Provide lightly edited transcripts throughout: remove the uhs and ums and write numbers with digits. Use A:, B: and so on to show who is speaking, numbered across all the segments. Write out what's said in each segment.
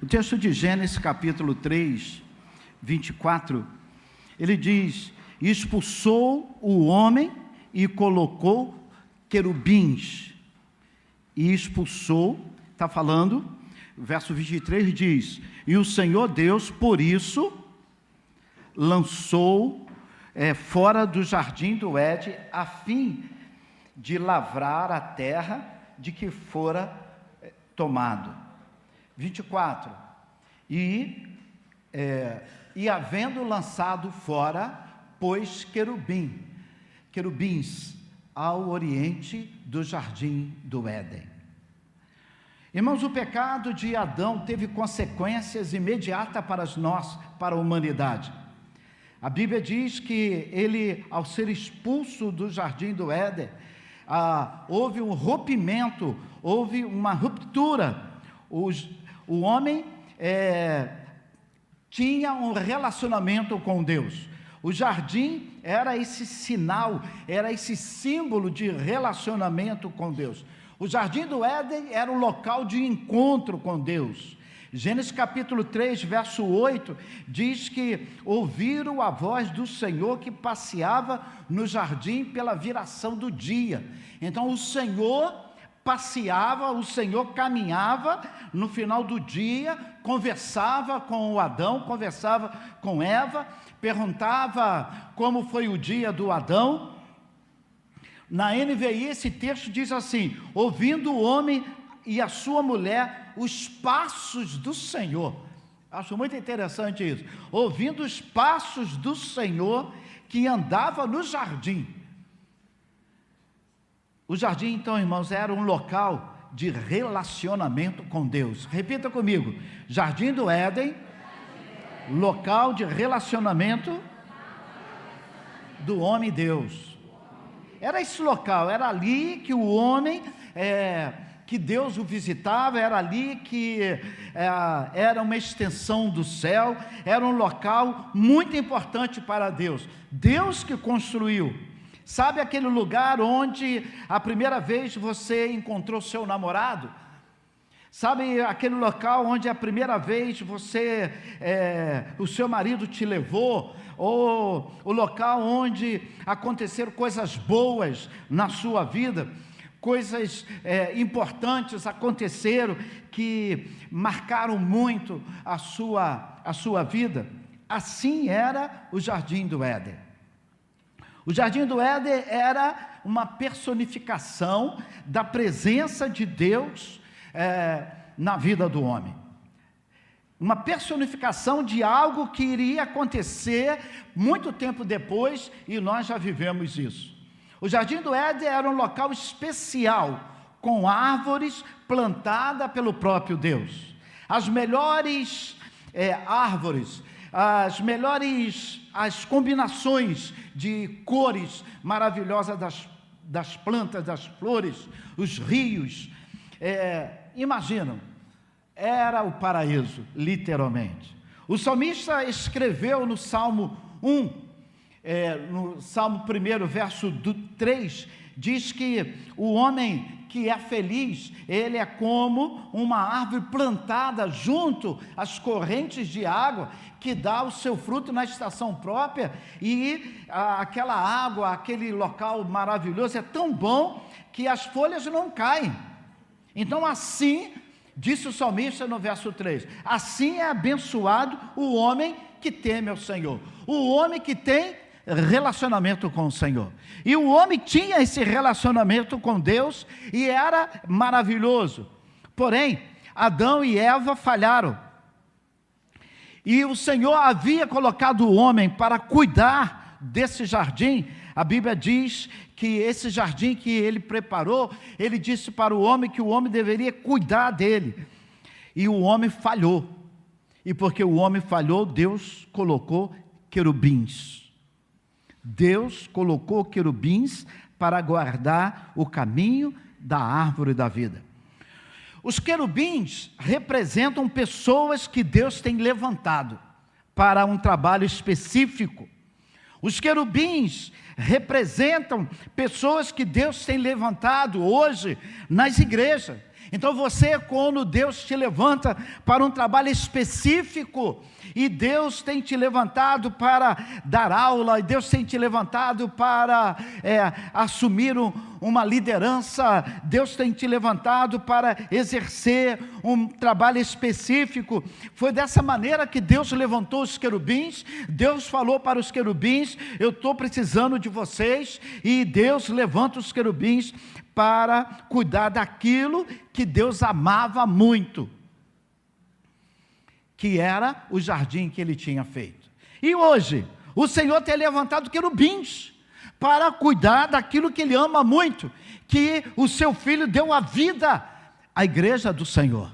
A: O texto de Gênesis capítulo 3, 24, ele diz: e expulsou o homem e colocou querubins. E expulsou, está falando, verso 23 diz: e o Senhor Deus, por isso, lançou fora do jardim do Éden, a fim de lavrar a terra de que fora tomado. 24, e havendo lançado fora, pôs querubins ao oriente do jardim do Éden. Irmãos, o pecado de Adão teve consequências imediatas para a humanidade. A Bíblia diz que ele, ao ser expulso do jardim do Éden, houve um rompimento, houve uma ruptura. O homem tinha um relacionamento com Deus. O jardim era esse sinal, era esse símbolo de relacionamento com Deus. O jardim do Éden era um local de encontro com Deus. Gênesis capítulo 3, verso 8, diz que ouviram a voz do Senhor que passeava no jardim pela viração do dia. Então o Senhor passeava, o Senhor caminhava no final do dia, conversava com o Adão, conversava com Eva, perguntava como foi o dia do Adão. Na NVI esse texto diz assim: ouvindo o homem e a sua mulher os passos do Senhor. Acho muito interessante isso. Ouvindo os passos do Senhor que andava no jardim. O jardim, então, irmãos, era um local de relacionamento com Deus. Repita comigo: jardim do Éden, local de relacionamento do homem e Deus. Era esse local, era ali que o homem, que Deus o visitava, era ali que era uma extensão do céu, era um local muito importante para Deus. Deus que construiu. Sabe aquele lugar onde a primeira vez você encontrou seu namorado? Sabe aquele local onde a primeira vez o seu marido te levou? Ou o local onde aconteceram coisas boas na sua vida? Coisas importantes aconteceram que marcaram muito a sua vida. Assim era o jardim do Éden. O jardim do Éden era uma personificação da presença de Deus na vida do homem. Uma personificação de algo que iria acontecer muito tempo depois, e nós já vivemos isso. O jardim do Éden era um local especial, com árvores plantadas pelo próprio Deus. As melhores árvores, as combinações de cores maravilhosas das plantas, das flores, os rios, imaginam, era o paraíso, literalmente. O salmista escreveu no Salmo 1, no Salmo 1, verso 3, diz que o homem que é feliz, ele é como uma árvore plantada junto às correntes de água, que dá o seu fruto na estação própria, e aquela água, aquele local maravilhoso, é tão bom que as folhas não caem. Então assim, disse o salmista no verso 3, assim é abençoado o homem que teme ao Senhor, o homem que tem relacionamento com o Senhor. E o homem tinha esse relacionamento com Deus e era maravilhoso. Porém, Adão e Eva falharam. E o Senhor havia colocado o homem para cuidar desse jardim. A Bíblia diz que esse jardim que ele preparou, ele disse para o homem que o homem deveria cuidar dele. E o homem falhou. E porque o homem falhou, Deus colocou querubins. Deus colocou querubins para guardar o caminho da árvore da vida. Os querubins representam pessoas que Deus tem levantado para um trabalho específico. Os querubins representam pessoas que Deus tem levantado hoje nas igrejas. Então você, quando Deus te levanta para um trabalho específico, e Deus tem te levantado para dar aula, e Deus tem te levantado para assumir uma liderança, Deus tem te levantado para exercer um trabalho específico. Foi dessa maneira que Deus levantou os querubins. Deus falou para os querubins: eu estou precisando de vocês, e Deus levanta os querubins para cuidar daquilo que Deus amava muito, que era o jardim que ele tinha feito. E hoje, o Senhor tem levantado querubins para cuidar daquilo que ele ama muito, que o seu Filho deu a vida à igreja do Senhor.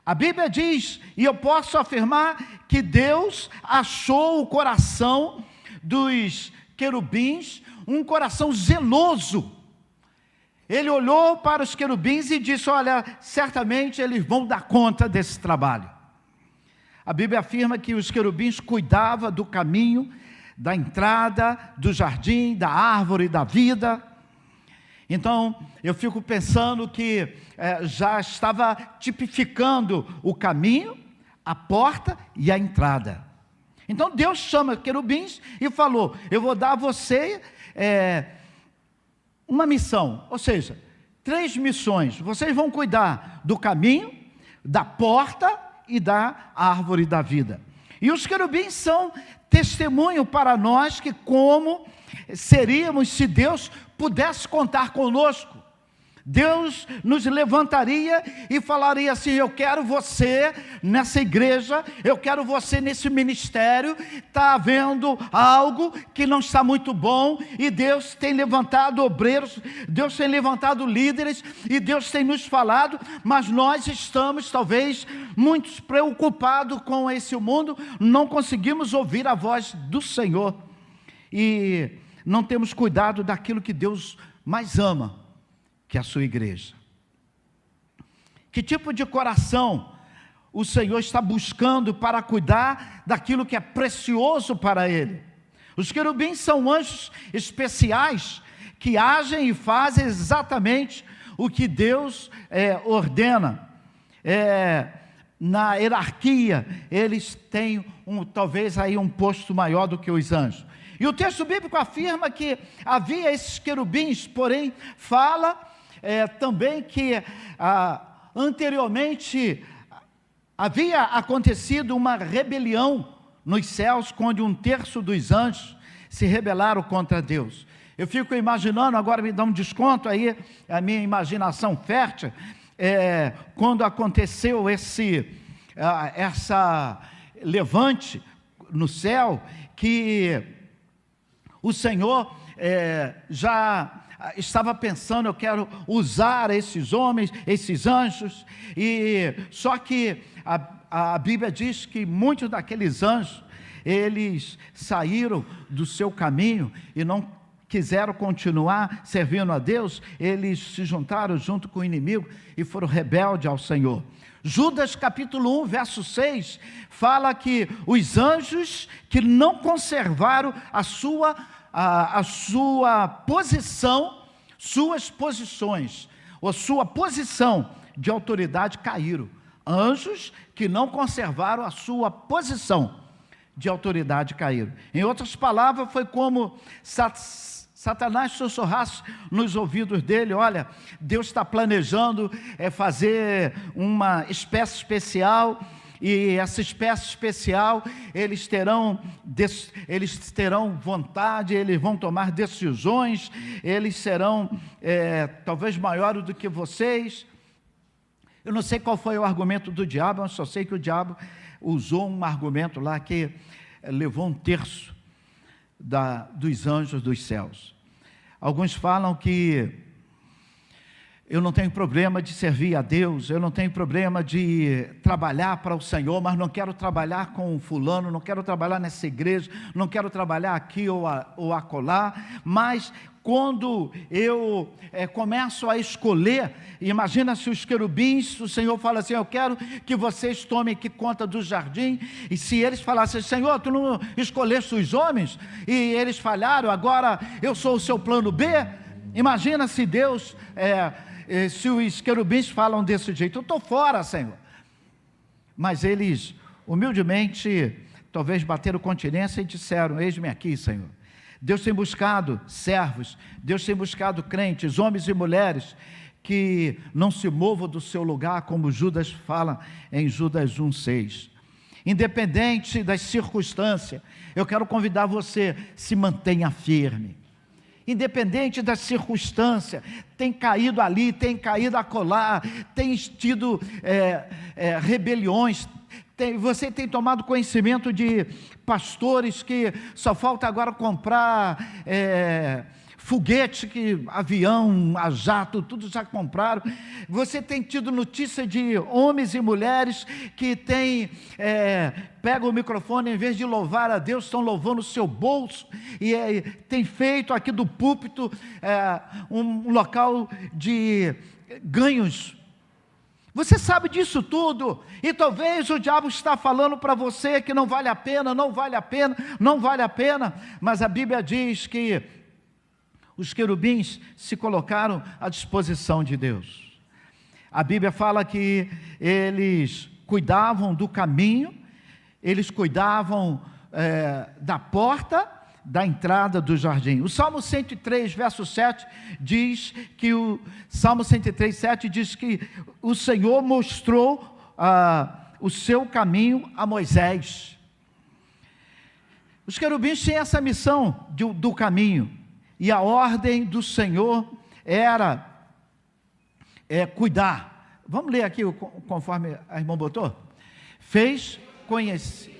A: A Bíblia diz, e eu posso afirmar, que Deus achou o coração dos querubins, um coração zeloso. Ele olhou para os querubins e disse: olha, certamente eles vão dar conta desse trabalho. A Bíblia afirma que os querubins cuidavam do caminho, da entrada, do jardim, da árvore da vida. Então, eu fico pensando que já estava tipificando o caminho, a porta e a entrada. Então, Deus chama querubins e falou: eu vou dar a você uma missão, ou seja, 3 missões. Vocês vão cuidar do caminho, da porta e da árvore da vida. E os querubins são testemunho para nós que como seríamos se Deus pudesse contar conosco. Deus nos levantaria e falaria assim: eu quero você nessa igreja, eu quero você nesse ministério. Está havendo algo que não está muito bom, e Deus tem levantado obreiros, Deus tem levantado líderes, e Deus tem nos falado, mas nós estamos talvez muito preocupados com esse mundo, não conseguimos ouvir a voz do Senhor, e não temos cuidado daquilo que Deus mais ama, que é a sua igreja. Que tipo de coração o Senhor está buscando para cuidar daquilo que é precioso para Ele? Os querubins são anjos especiais que agem e fazem exatamente o que Deus ordena. Na hierarquia, eles têm talvez aí um posto maior do que os anjos. E o texto bíblico afirma que havia esses querubins, porém fala também que anteriormente havia acontecido uma rebelião nos céus, quando 1/3 dos anjos se rebelaram contra Deus. Eu fico imaginando, agora me dá um desconto aí, a minha imaginação fértil, quando aconteceu essa levante no céu, que o Senhor já estava pensando: eu quero usar esses homens, esses anjos, e só que a Bíblia diz que muitos daqueles anjos, eles saíram do seu caminho e não quiseram continuar servindo a Deus. Eles se juntaram junto com o inimigo e foram rebeldes ao Senhor. Judas capítulo 1, verso 6, fala que os anjos que não conservaram a sua posição, suas posições, ou sua posição de autoridade caíram. Anjos que não conservaram a sua posição de autoridade caíram. Em outras palavras, foi como Satanás sussurrasse nos ouvidos dele: olha, Deus está planejando fazer uma espécie especial, e essa espécie especial, eles terão vontade, eles vão tomar decisões, eles serão talvez maiores do que vocês. Eu não sei qual foi o argumento do diabo, eu só sei que o diabo usou um argumento lá que levou 1/3 dos anjos dos céus. Alguns falam que eu não tenho problema de servir a Deus, eu não tenho problema de trabalhar para o Senhor, mas não quero trabalhar com fulano, não quero trabalhar nessa igreja, não quero trabalhar aqui ou acolá. Mas quando eu começo a escolher, imagina se os querubins, o Senhor fala assim: eu quero que vocês tomem aqui conta do jardim, e se eles falassem: Senhor, tu não escolheste os homens, e eles falharam, agora eu sou o seu plano B. Imagina se Deus, se os querubins falam desse jeito: eu estou fora, Senhor. Mas eles, humildemente, talvez bateram continência e disseram: eis-me aqui, Senhor. Deus tem buscado servos, Deus tem buscado crentes, homens e mulheres, que não se movam do seu lugar, como Judas fala em Judas 1,6. Independente das circunstâncias, eu quero convidar você: se mantenha firme. Independente das circunstâncias, tem caído ali, tem caído acolá, tem tido rebeliões, você tem tomado conhecimento de pastores que só falta agora comprar foguete, avião, a jato, tudo já compraram. Você tem tido notícia de homens e mulheres que pegam o microfone, em vez de louvar a Deus, estão louvando o seu bolso, e tem feito aqui do púlpito um local de ganhos. Você sabe disso tudo, e talvez o diabo está falando para você que não vale a pena, não vale a pena, não vale a pena, mas a Bíblia diz que os querubins se colocaram à disposição de Deus. A Bíblia fala que eles cuidavam do caminho, eles cuidavam da porta da entrada do jardim. O Salmo 103, verso 7, diz que Salmo 103, 7 diz que o Senhor mostrou o seu caminho a Moisés. Os querubins tinham essa missão do caminho, e a ordem do Senhor era cuidar. Vamos ler aqui conforme a irmã botou? Fez conhecer.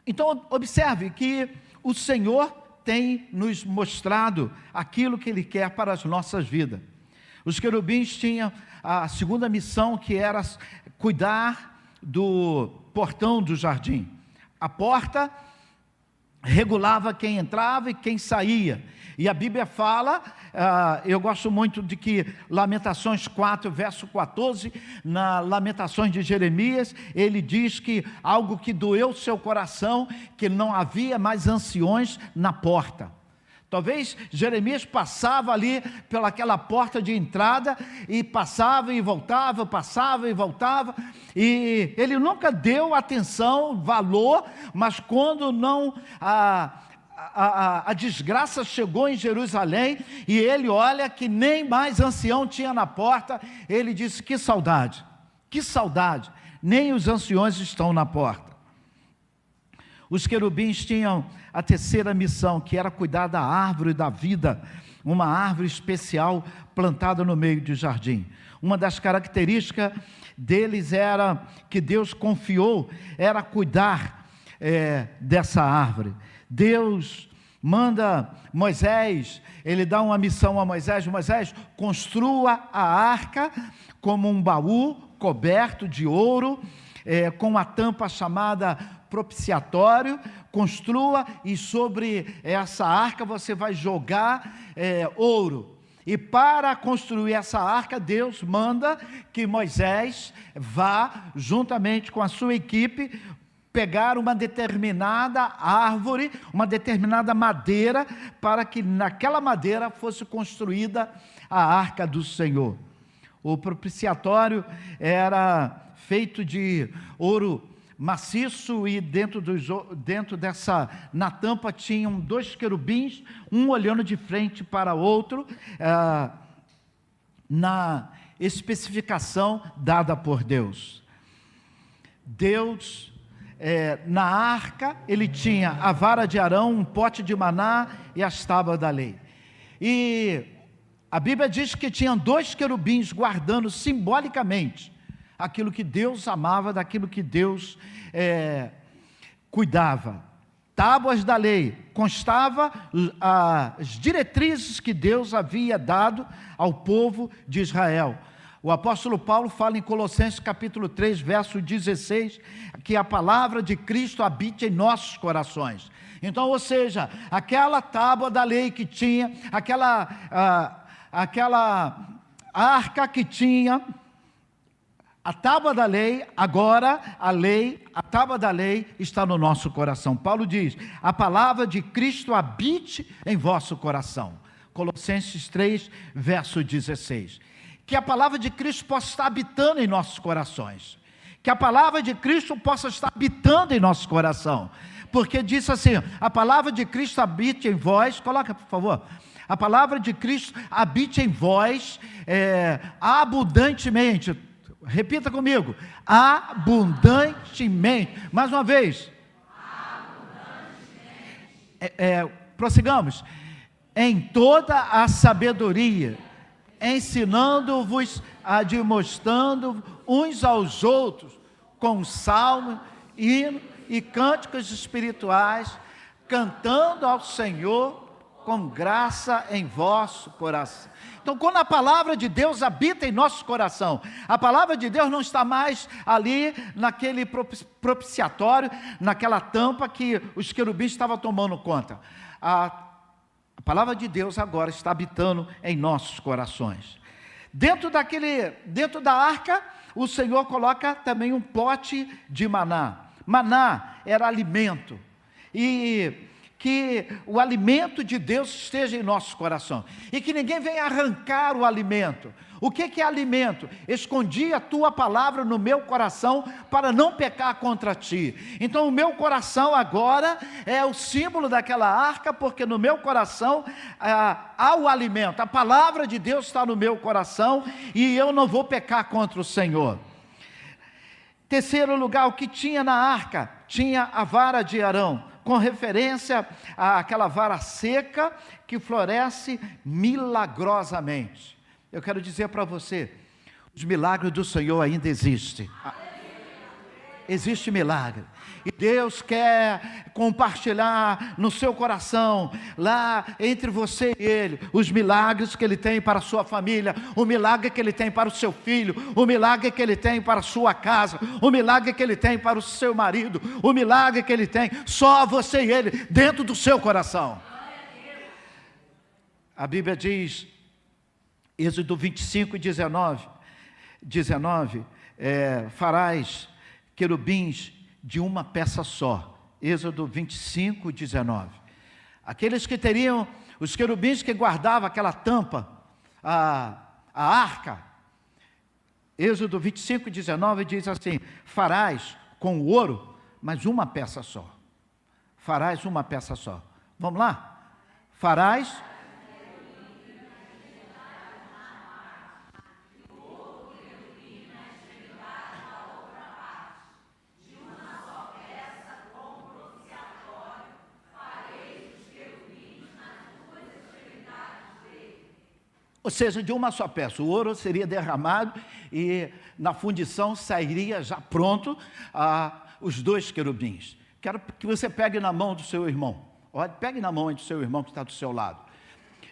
A: Então, observe que o Senhor tem nos mostrado aquilo que Ele quer para as nossas vidas. Os querubins tinham a segunda missão, que era cuidar do portão do jardim. A porta regulava quem entrava e quem saía. E a Bíblia fala, eu gosto muito de que Lamentações 4, verso 14, na Lamentações de Jeremias, ele diz que algo que doeu o seu coração, que não havia mais anciões na porta. Talvez Jeremias passava ali pelaquela porta de entrada, e passava e voltava, e ele nunca deu atenção, valor, mas quando a desgraça chegou em Jerusalém, e ele olha que nem mais ancião tinha na porta, ele disse: que saudade, nem os anciões estão na porta. Os querubins tinham a terceira missão, que era cuidar da árvore da vida, uma árvore especial plantada no meio do jardim. Uma das características deles era que Deus confiou, era cuidar dessa árvore. Deus manda Moisés, ele dá uma missão a Moisés: Moisés, construa a arca como um baú coberto de ouro, com a tampa chamada propiciatório. Construa, e sobre essa arca você vai jogar ouro. E para construir essa arca, Deus manda que Moisés vá, juntamente com a sua equipe, pegar uma determinada árvore, uma determinada madeira, para que naquela madeira fosse construída a arca do Senhor. O propiciatório era feito de ouro maciço, e na tampa tinham 2 querubins, um olhando de frente para o outro, na especificação dada por Deus. Na arca, ele tinha a vara de Arão, um pote de maná e as tábuas da lei. E a Bíblia diz que tinham 2 querubins guardando simbolicamente aquilo que Deus amava, daquilo que Deus cuidava. Tábuas da lei, constava as diretrizes que Deus havia dado ao povo de Israel. O apóstolo Paulo fala em Colossenses capítulo 3, verso 16, que a palavra de Cristo habite em nossos corações. Então, ou seja, aquela tábua da lei que tinha, aquela arca que tinha A tábua da lei, agora a tábua da lei está no nosso coração. Paulo diz: a palavra de Cristo habite em vosso coração. Colossenses 3, verso 16. Que a palavra de Cristo possa estar habitando em nossos corações. Que a palavra de Cristo possa estar habitando em nosso coração. Porque diz assim: a palavra de Cristo habite em vós. Coloca, por favor. A palavra de Cristo habite em vós abundantemente. Repita comigo: abundantemente. Mais uma vez. Prossigamos. Em toda a sabedoria, ensinando-vos, admoestando uns aos outros, com salmos, hinos e cânticos espirituais, cantando ao Senhor com graça em vosso coração. Então, quando a palavra de Deus habita em nosso coração, a palavra de Deus não está mais ali naquele propiciatório, naquela tampa que os querubins estavam tomando conta. A palavra de Deus agora está habitando em nossos corações. Dentro da arca, o Senhor coloca também um pote de maná. Maná era alimento. E que o alimento de Deus esteja em nosso coração. E que ninguém venha arrancar o alimento. O que é alimento? Escondi a tua palavra no meu coração para não pecar contra ti. Então o meu coração agora é o símbolo daquela arca, porque no meu coração há o alimento. A palavra de Deus está no meu coração e eu não vou pecar contra o Senhor. Terceiro lugar, o que tinha na arca? Tinha a vara de Arão, com referência àquela vara seca que floresce milagrosamente. Eu quero dizer para você, os milagres do Senhor ainda existem. Existe milagre. E Deus quer compartilhar no seu coração, lá entre você e Ele, os milagres que Ele tem para a sua família, o milagre que Ele tem para o seu filho, o milagre que Ele tem para a sua casa, o milagre que Ele tem para o seu marido, o milagre que Ele tem, só você e Ele, dentro do seu coração. A Bíblia diz, Êxodo 25, 19, farás querubins de uma peça só. Êxodo 25, 19. Aqueles que teriam, os querubins que guardavam aquela tampa, a arca. Êxodo 25, 19 diz assim: farás com o ouro, mas uma peça só. Farás uma peça só. Vamos lá? Farás. Ou seja, de uma só peça. O ouro seria derramado e na fundição sairia já pronto os dois querubins. Quero que você pegue na mão do seu irmão. Olha, pegue na mão do seu irmão que está do seu lado.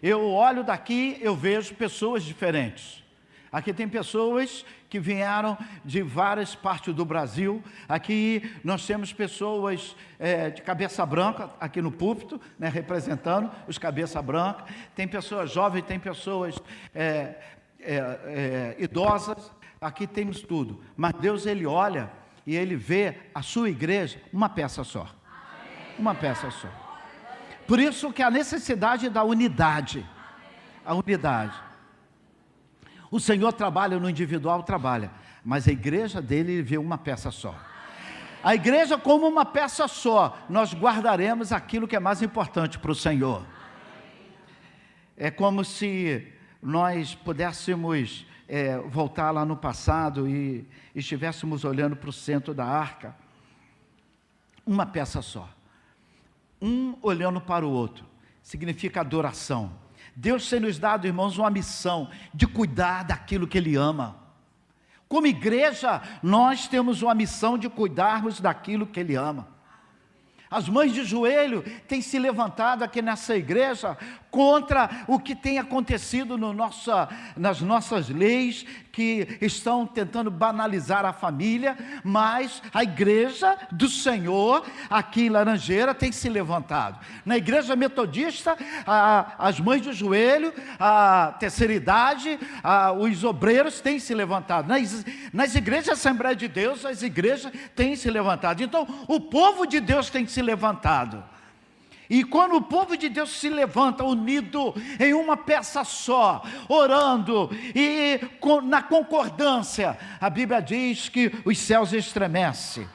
A: Eu olho daqui, eu vejo pessoas diferentes. Aqui tem pessoas que vieram de várias partes do Brasil. Aqui nós temos pessoas de cabeça branca, aqui no púlpito, né, representando os cabeça branca. Tem pessoas jovens, tem pessoas idosas. Aqui temos tudo. Mas Deus, Ele olha e Ele vê a sua igreja uma peça só. Uma peça só. Por isso que a necessidade da unidade. A unidade. O Senhor trabalha no individual, trabalha, mas a igreja dele, Ele vê uma peça só. A igreja como uma peça só, nós guardaremos aquilo que é mais importante para o Senhor. É como se nós pudéssemos voltar lá no passado e estivéssemos olhando para o centro da arca, uma peça só, um olhando para o outro, significa adoração. Deus tem nos dado, irmãos, uma missão de cuidar daquilo que Ele ama. Como igreja, nós temos uma missão de cuidarmos daquilo que Ele ama. As mães de joelho têm se levantado aqui nessa igreja contra o que tem acontecido nas nossas leis, que estão tentando banalizar a família, mas a igreja do Senhor, aqui em Laranjeira, tem se levantado. Na igreja metodista, as mães de joelho, a terceira idade, os obreiros têm se levantado. Nas igrejas Assembleia de Deus, as igrejas têm se levantado. Então, o povo de Deus tem se levantado. E quando o povo de Deus se levanta unido em uma peça só, orando e na concordância, a Bíblia diz que os céus estremecem.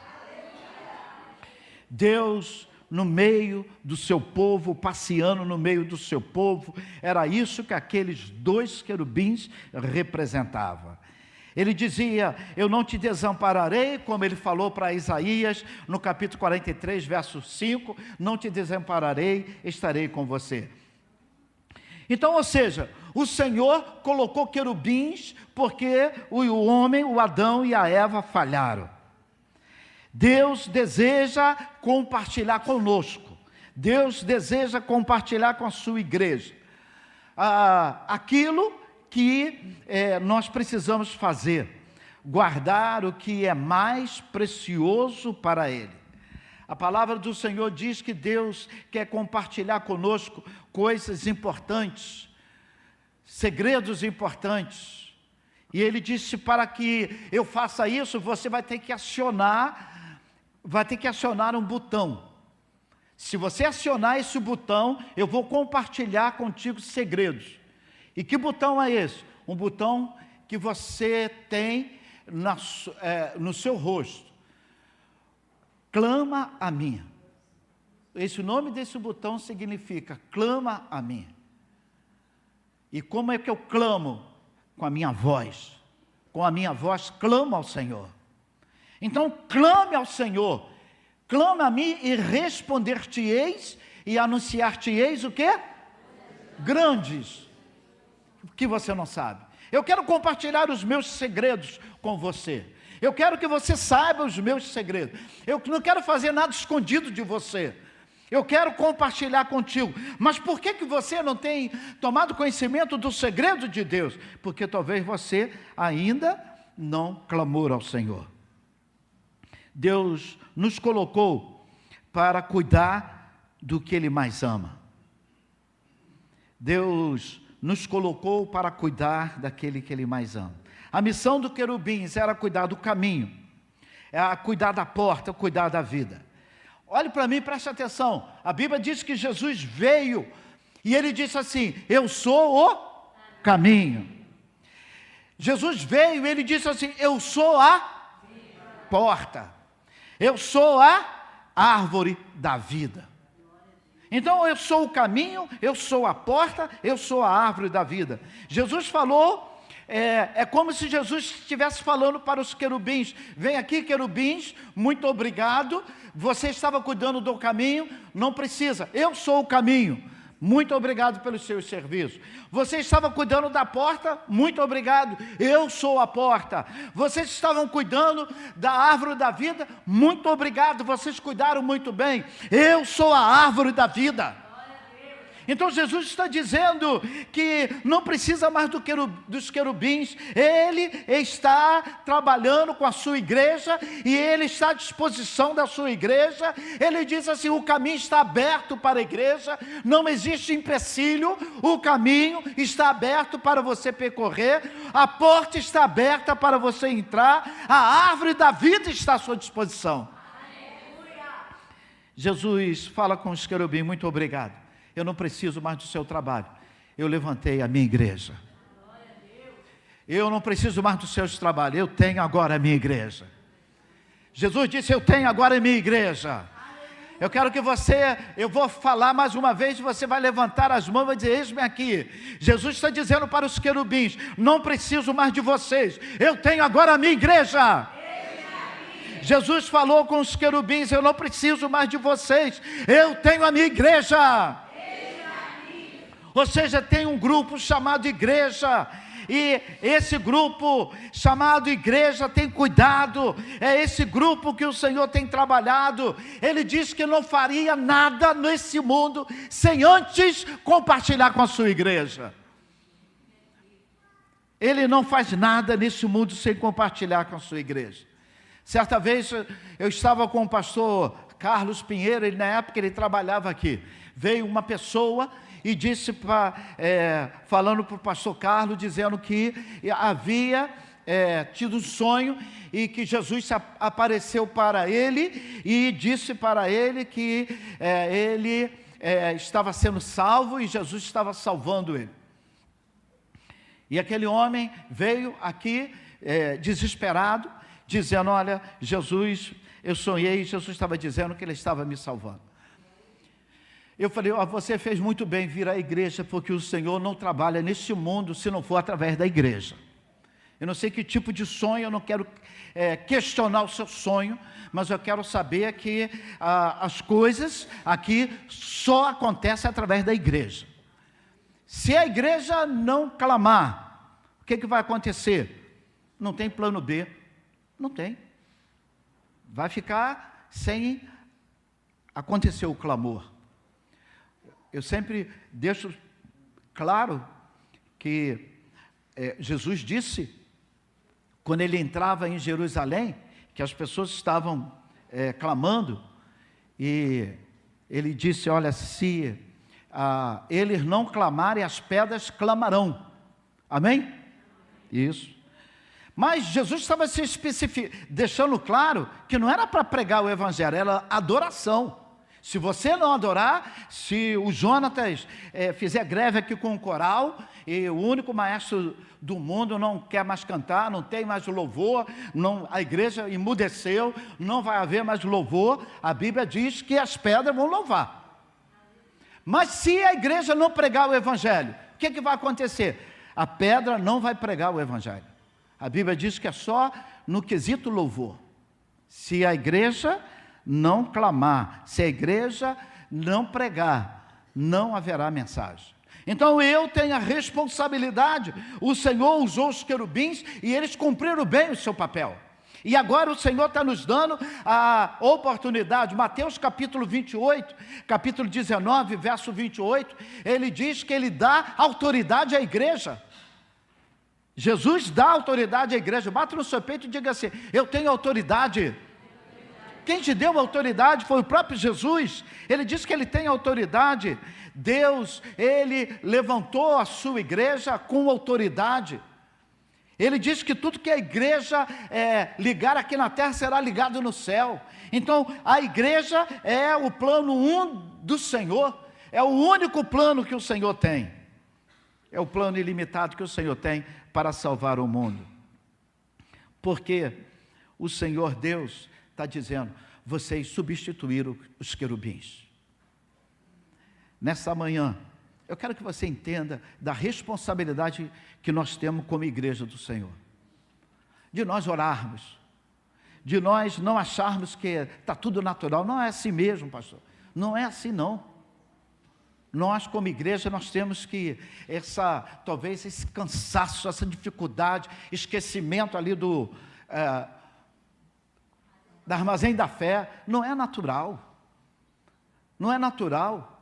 A: Deus no meio do seu povo, passeando no meio do seu povo, era isso que aqueles 2 querubins representavam. Ele dizia: eu não te desampararei, como ele falou para Isaías, no capítulo 43, verso 5, não te desampararei, estarei com você. Então, ou seja, o Senhor colocou querubins, porque o homem, o Adão e a Eva falharam. Deus deseja compartilhar conosco, Deus deseja compartilhar com a sua igreja, aquilo que nós precisamos fazer, guardar o que é mais precioso para Ele. A palavra do Senhor diz que Deus quer compartilhar conosco coisas importantes, segredos importantes, e Ele disse: para que eu faça isso, você vai ter que acionar um botão. Se você acionar esse botão, eu vou compartilhar contigo segredos. E que botão é esse? Um botão que você tem no seu rosto. Clama a mim. O nome desse botão significa clama a mim. E como é que eu clamo? Com a minha voz. Com a minha voz clamo ao Senhor. Então clame ao Senhor. Clama a mim e responder-te-eis e anunciar-te-eis o quê? Grandes. Que você não sabe. Eu quero compartilhar os meus segredos com você. Eu quero que você saiba os meus segredos. Eu não quero fazer nada escondido de você. Eu quero compartilhar contigo. Mas por que você não tem tomado conhecimento do segredo de Deus? Porque talvez você ainda não clamou ao Senhor. Deus nos colocou para cuidar do que Ele mais ama. Deus nos colocou para cuidar daquele que Ele mais ama. A missão do querubins era cuidar do caminho, era cuidar da porta, cuidar da vida. Olhe para mim, preste atenção. A Bíblia diz que Jesus veio e Ele disse assim: eu sou o caminho. Jesus veio e Ele disse assim: eu sou a porta. Eu sou a árvore da vida. Então eu sou o caminho, eu sou a porta, eu sou a árvore da vida. Jesus falou, é como se Jesus estivesse falando para os querubins: vem aqui, querubins, muito obrigado, você estava cuidando do caminho, não precisa, eu sou o caminho, muito obrigado pelos seus serviços. Você estava cuidando da porta, muito obrigado, eu sou a porta. Vocês estavam cuidando da árvore da vida, muito obrigado, vocês cuidaram muito bem, eu sou a árvore da vida. Então Jesus está dizendo que não precisa mais dos querubins, Ele está trabalhando com a sua igreja e Ele está à disposição da sua igreja. Ele diz assim: o caminho está aberto para a igreja, não existe empecilho, o caminho está aberto para você percorrer, a porta está aberta para você entrar, a árvore da vida está à sua disposição. Aleluia. Jesus fala com os querubins: muito obrigado. Eu não preciso mais do seu trabalho. Eu levantei a minha igreja. Eu não preciso mais dos seus trabalhos. Eu tenho agora a minha igreja. Jesus disse: eu tenho agora a minha igreja. Eu quero que eu vou falar mais uma vez, você vai levantar as mãos e vai dizer: eis-me aqui. Jesus está dizendo para os querubins: não preciso mais de vocês. Eu tenho agora a minha igreja. Jesus falou com os querubins: eu não preciso mais de vocês. Eu tenho a minha igreja. Ou seja, tem um grupo chamado igreja, E esse grupo chamado igreja tem cuidado, é esse grupo que o Senhor tem trabalhado. Ele diz que não faria nada nesse mundo sem antes compartilhar com a sua igreja. Ele não faz nada nesse mundo sem compartilhar com a sua igreja. Certa vez eu estava com o pastor Carlos Pinheiro, na época ele trabalhava aqui. Veio uma pessoa e disse, falando para o pastor Carlos, dizendo que havia tido um sonho e que Jesus apareceu para ele e disse para ele que ele estava sendo salvo e Jesus estava salvando ele. E aquele homem veio aqui desesperado, dizendo, olha, Jesus, eu sonhei, Jesus estava dizendo que ele estava me salvando. Eu falei, você fez muito bem vir à igreja, porque o Senhor não trabalha nesse mundo se não for através da igreja. Eu não sei que tipo de sonho, eu não quero questionar o seu sonho, mas eu quero saber que as coisas aqui só acontecem através da igreja. Se a igreja não clamar, o que vai acontecer? Não tem plano B, não tem. Vai ficar sem acontecer o clamor. Eu sempre deixo claro que Jesus disse, quando ele entrava em Jerusalém, que as pessoas estavam clamando, e ele disse, olha, se eles não clamarem, as pedras clamarão. Amém? Isso. Mas Jesus estava se deixando claro que não era para pregar o evangelho, era adoração. Se você não adorar, se o Jonatas fizer greve aqui com o coral, e o único maestro do mundo não quer mais cantar, não tem mais louvor, a igreja emudeceu, não vai haver mais louvor, a Bíblia diz que as pedras vão louvar. Mas se a igreja não pregar o evangelho, o que vai acontecer? A pedra não vai pregar o evangelho. A Bíblia diz que é só no quesito louvor. Se a igreja não clamar, se a igreja não pregar, não haverá mensagem. Então eu tenho a responsabilidade. O Senhor usou os querubins e eles cumpriram bem o seu papel. E agora o Senhor está nos dando a oportunidade. Mateus capítulo 28, capítulo 19, verso 28, ele diz que ele dá autoridade à igreja. Jesus dá autoridade à igreja. Bata no seu peito e diga assim, eu tenho autoridade. Quem te deu autoridade foi o próprio Jesus. Ele disse que ele tem autoridade. Deus, ele levantou a sua igreja com autoridade. Ele disse que tudo que a igreja ligar aqui na terra será ligado no céu. Então, a igreja é o plano 1 do Senhor. É o único plano que o Senhor tem. É o plano ilimitado que o Senhor tem para salvar o mundo. Porque o Senhor Deus está dizendo, vocês substituíram os querubins. Nessa manhã, eu quero que você entenda da responsabilidade que nós temos como igreja do Senhor. De nós orarmos, de nós não acharmos que está tudo natural. Não é assim mesmo, pastor. Não é assim não. Nós como igreja, nós temos que, talvez esse cansaço, essa dificuldade, esquecimento ali do armazém da fé, não é natural. Não é natural.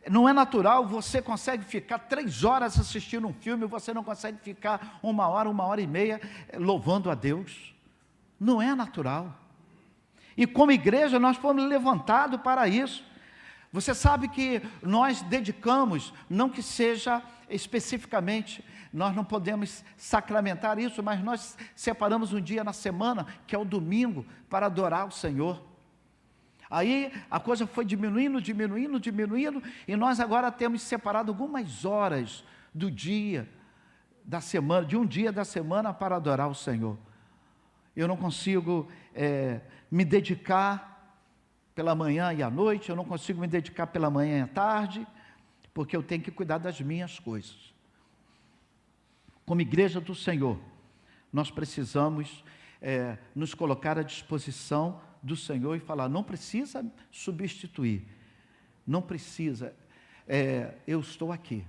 A: Não é natural, você consegue ficar 3 horas assistindo um filme, você não consegue ficar 1 hora e meia louvando a Deus. Não é natural. E como igreja, nós fomos levantados para isso. Você sabe que nós dedicamos, não que seja especificamente, nós não podemos sacramentar isso, mas nós separamos um dia na semana, que é o domingo, para adorar o Senhor. Aí a coisa foi diminuindo, e nós agora temos separado algumas horas do dia da semana, de um dia da semana para adorar o Senhor. Eu não consigo me dedicar pela manhã e à noite, eu não consigo me dedicar pela manhã e à tarde, porque eu tenho que cuidar das minhas coisas. Como igreja do Senhor, nós precisamos nos colocar à disposição do Senhor e falar, não precisa substituir, não precisa, eu estou aqui,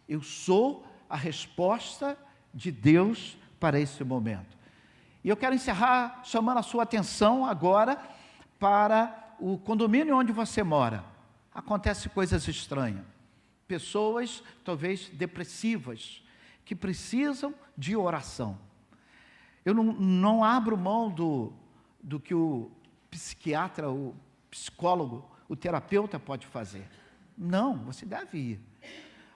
A: eu sou a resposta de Deus para esse momento. E eu quero encerrar chamando a sua atenção agora para o condomínio onde você mora. Acontecem coisas estranhas. Pessoas, talvez, depressivas, que precisam de oração. Eu não abro mão do que o psiquiatra, o psicólogo, o terapeuta pode fazer. Não, você deve ir.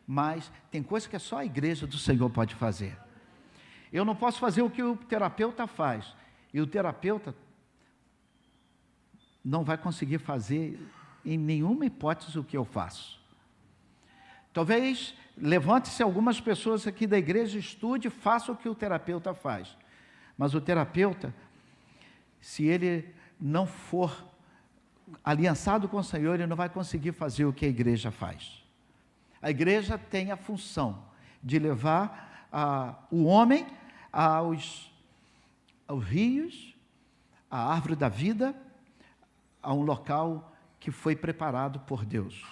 A: Mas tem coisa que só a igreja do Senhor pode fazer. Eu não posso fazer o que o terapeuta faz. E o terapeuta não vai conseguir fazer em nenhuma hipótese o que eu faço. Talvez levante-se algumas pessoas aqui da igreja, estude e faça o que o terapeuta faz. Mas o terapeuta, se ele não for aliançado com o Senhor, ele não vai conseguir fazer o que a igreja faz. A igreja tem a função de levar o homem aos rios, à árvore da vida, a um local que foi preparado por Deus,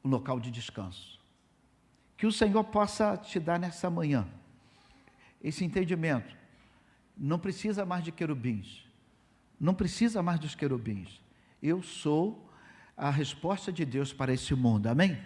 A: um local de descanso. Que o Senhor possa te dar nessa manhã esse entendimento. Não precisa mais de querubins, não precisa mais dos querubins. Eu sou a resposta de Deus para esse mundo, amém?